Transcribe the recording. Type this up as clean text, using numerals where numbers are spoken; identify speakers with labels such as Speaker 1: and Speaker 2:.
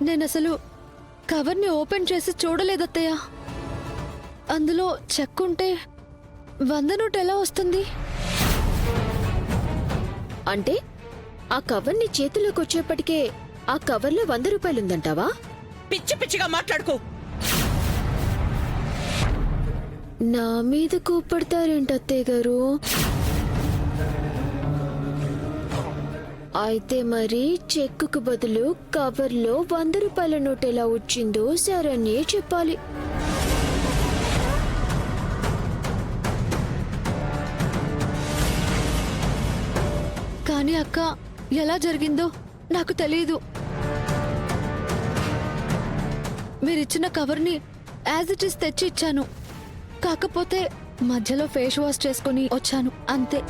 Speaker 1: నేనసలు కవర్ని ఓపెన్ చేసి చూడలేదత్తయ్య. అందులో చెక్ ఉంటే 100 నోట్ ఎలా వస్తుంది?
Speaker 2: అంటే ఆ కవర్ నీ చేతిలోకి వచ్చేప్పటికే ఆ కవర్లో 100 రూపాయలుందంటావా?
Speaker 3: పిచ్చి పిచ్చిగా మాట్లాడుకో.
Speaker 2: నా మీద కోప్పడతారేంటి అత్తయ్య గారు? అయితే మరి చెక్కుకు బదులు కవర్లో 100 రూపాయల నోట్ ఎలా వచ్చిందో శరణ్యే చెప్పాలి.
Speaker 1: కానీ అక్క, ఎలా జరిగిందో నాకు తెలియదు. మీరిచ్చిన కవర్ని యాజ్ ఇట్ ఈస్ తెచ్చి ఇచ్చాను. కాకపోతే మధ్యలో ఫేస్ వాష్ చేసుకుని వచ్చాను అంతే.